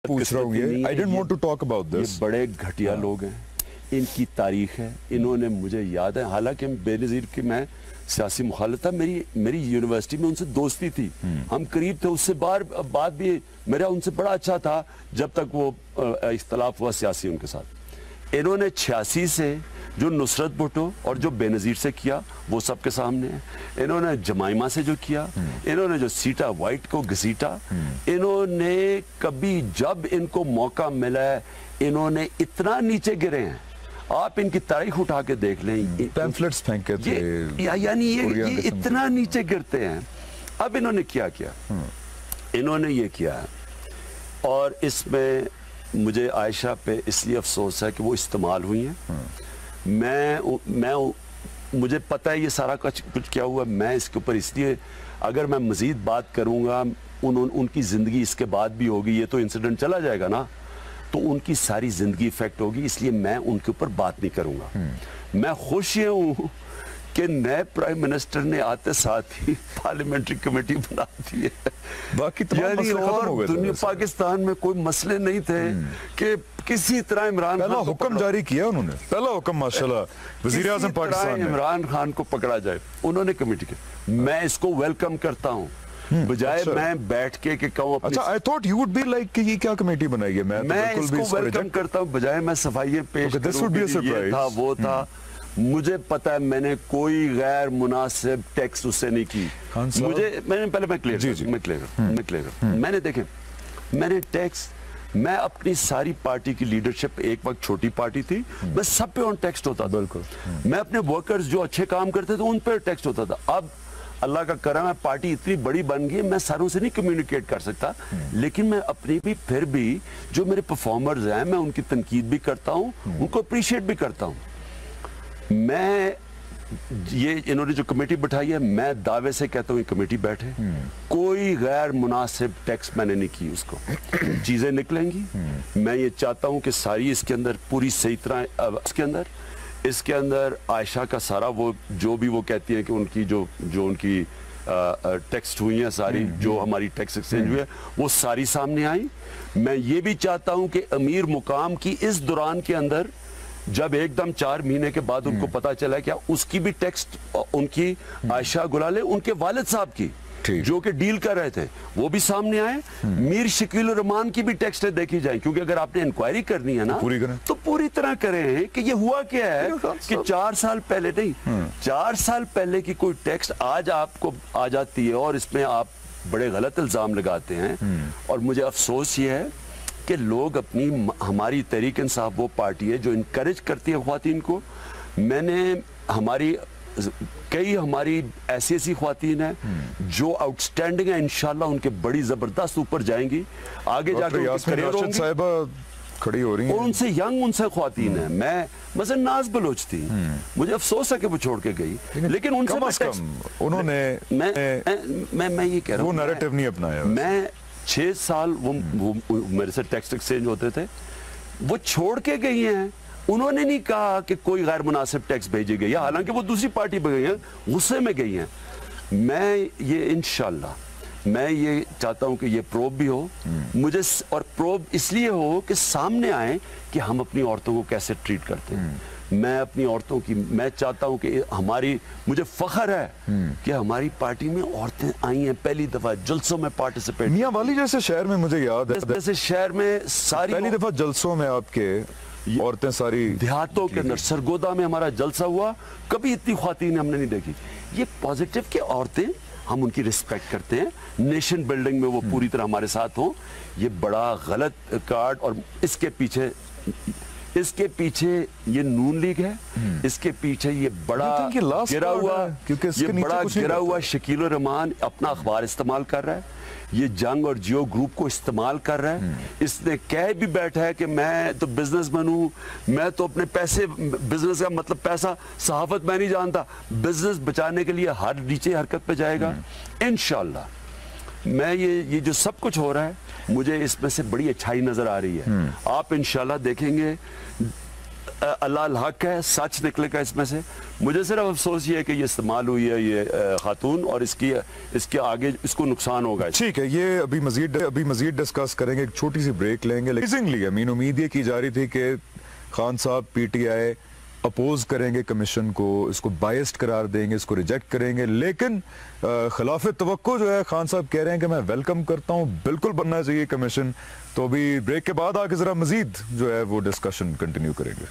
पूछ रहा हूँ ये, I didn't want to talk about this. ये बड़े घटिया लोग हैं, इनकी तारीख है, इन्होंने मुझे याद है, हालांकि बेनज़ीर की मैं सियासी मुखालिफ था, मेरी यूनिवर्सिटी में उनसे दोस्ती थी, हम करीब थे, उससे बाद भी मेरा उनसे बड़ा अच्छा था जब तक वो इख्तलाफ हुआ सियासी उनके साथ। इन्होंने 86 से जो नुसरत भुट्टो और जो बेनज़ीर से किया वो सबके सामने है, इन्होंने जमाइमा से जो किया, इन्होंने जो सीटा वाइट को घसीटा, इन्होंने कभी जब इनको मौका मिला है इन्होंने इतना नीचे गिरे हैं, आप इनकी तारीख उठा के देख लें, पैम्फलेट्स फेंके थे, यानी ये इतना नीचे गिरते हैं। अब इन्होंने क्या किया, इन्होंने ये किया है, और इसमें मुझे आयशा पे इसलिए अफसोस है कि वो इस्तेमाल हुई हैं। मुझे पता है ये सारा कुछ क्या हुआ, मैं इसके ऊपर इसलिए अगर मैं मजीद बात करूंगा उनकी ज़िंदगी इसके बाद भी होगी, ये तो इंसिडेंट चला जाएगा ना, तो उनकी सारी ज़िंदगी इफेक्ट होगी, इसलिए मैं उनके ऊपर बात नहीं करूंगा। मैं खुश ये हूँ कि नए प्राइम मिनिस्टर ने आते साथ ही पार्लियामेंट्री कमेटी बना दी है, बाकी तमाम मसले खत्म हो गए। दुनिया पाकिस्तान में कोई मसले नहीं थे कि किसी तरह इमरान पहला हुक्म जारी किया उन्होंने, पहला हुक्म माशाल्लाह वज़ीर आज़म पाकिस्तान ने इमरान खान को पकड़ा जाए, उन्होंने कमेटी की, मैं इसको वेलकम करता हूँ, बजाय मैं बैठ के कहूँ। अच्छा, I thought you would be like कि ये क्या कमेटी बनाई है, मैं इसको वेलकम करता हूँ, बजाय मैं सफाइयाँ पेश करूँ, था वो था, मुझे पता है मैंने कोई गैर मुनासिब टैक्स उससे नहीं की, मैंने देखे, मैंने टैक्स, मैं अपनी सारी पार्टी की लीडरशिप, एक वक्त छोटी पार्टी थी, मैं सब पे ऑन टैक्स होता था, बिल्कुल, मैं अपने वर्कर्स जो अच्छे काम करते थे उन पे टैक्स होता था। अब अल्लाह का करम है, पार्टी इतनी बड़ी बन गई, मैं सारों से नहीं कम्युनिकेट कर सकता, लेकिन मैं अपनी भी फिर भी जो मेरे परफॉर्मर्स हैं मैं उनकी तनकीद भी करता हूँ, उनको अप्रिशिएट भी करता हूँ। मैं ये इन्होंने जो कमेटी बैठाई है, मैं दावे से कहता हूँ ये कमेटी बैठे, कोई गैर मुनासिब टैक्स मैंने नहीं की, उसको चीजें निकलेंगी। मैं ये चाहता हूँ कि सारी इसके अंदर पूरी सही तरह इसके अंदर आयशा का सारा वो जो भी वो कहती है कि उनकी जो उनकी टेक्स्ट हुई है सारी, जो हमारी टैक्स एक्सचेंज हुई है वो सारी सामने आई। मैं ये भी चाहता हूँ कि अमीर मुकाम की इस दौरान के अंदर जब एकदम 4 महीने के बाद उनको पता चला क्या उसकी भी टेक्स्ट, उनकी आयशा गुलाले उनके वालिद साहब की जो कि डील कर रहे थे वो भी सामने आए, मीर शकील रहमान की भी टेक्स्ट देखी जाए, क्योंकि अगर आपने इंक्वायरी करनी है ना तो पूरी तरह करें कि ये हुआ क्या है कि 4 साल पहले नहीं, 4 साल पहले की कोई टेक्स्ट आज आपको आ जाती है और इसमें आप बड़े गलत इल्जाम लगाते हैं। और मुझे अफसोस ये है कि लोग हमारी तहरीक इंसाफ वो पार्टी है जो इनकरेज करती है ख्वातीन को। मैंने हमारी ऐसी ख्वातीन हैं जो आउटस्टैंडिंग है, इंशाल्लाह उनके बड़ी जबरदस्त ऊपर जाएंगी, आगे जाकर खड़ी हो रही हैं, उनसे यंग उनसे ख्वातीन है। मैं मसलन नाज बलोच थी, मुझे अफसोस है कि वो छोड़ के गई, लेकिन उनसे उन्होंने मैं ये कह रहा हूँ वो नैरेटिव नहीं अपनाया। मैं 6 साल वो मेरे से टैक्स एक्सचेंज होते थे, वो छोड़ के गई हैं, उन्होंने नहीं कहा कि कोई गैर मुनासिब टैक्स भेजी गई है, हालांकि वो दूसरी पार्टी पे गई हैं, गुस्से में गई हैं। मैं ये इंशाल्लाह मैं ये चाहता हूं कि ये प्रोब भी हो मुझे, और प्रोब इसलिए हो कि सामने आए कि हम अपनी औरतों को कैसे ट्रीट करते हैं। मैं अपनी औरतों की, मैं चाहता हूं कि मुझे फख्र है कि हमारी पार्टी में औरतें आई हैं पहली दफा जलसों में पार्टिसिपेट। मियां वाली जैसे शहर में मुझे याद है, जैसे शहर में सारी पहली दफा जलसों में आपके औरतें सारी देहातों के अंदर, सरगोदा में हमारा जलसा हुआ, कभी इतनी ख्वातीन हमने नहीं देखी। ये पॉजिटिव कि औरतें, हम उनकी रिस्पेक्ट करते हैं, नेशन बिल्डिंग में वो पूरी तरह हमारे साथ हों, ये बड़ा गलत कार्ड। और इसके पीछे ये नून लीग है, इसके पीछे ये बड़ा गिरा हुआ शकील रहमान अपना अखबार इस्तेमाल कर रहा है, ये जंग और जियो ग्रुप को इस्तेमाल कर रहा है। इसने कह भी बैठा है कि मैं तो बिजनेसमैन हूँ, मैं तो अपने पैसे, बिजनेस का मतलब पैसा, सहाफत मैं नहीं जानता, बिजनेस बचाने के लिए हर नीचे हरकत पे जाएगा इंशाल्लाह। मैं ये जो सब कुछ हो रहा है, मुझे इसमें से बड़ी अच्छाई नजर आ रही है। आप इंशाल्लाह देखेंगे अल्लाह हक है, सच निकलेगा इसमें से। मुझे सिर्फ अफसोस ये है कि ये इस्तेमाल हुई है ये खातून, और इसके आगे इसको नुकसान होगा। ठीक है, ये अभी मजीद डिस्कस करेंगे, एक छोटी सी ब्रेक लेंगे। लेकिन उम्मीद ये की जा रही थी कि खान साहब PTI अपोज करेंगे कमीशन को, इसको बायस्ड करार देंगे, इसको रिजेक्ट करेंगे, लेकिन खिलाफ तवक्को जो है खान साहब कह रहे हैं कि मैं वेलकम करता हूं, बिल्कुल बनना चाहिए कमीशन। तो अभी ब्रेक के बाद आके जरा मजीद जो है वो डिस्कशन कंटिन्यू करेंगे।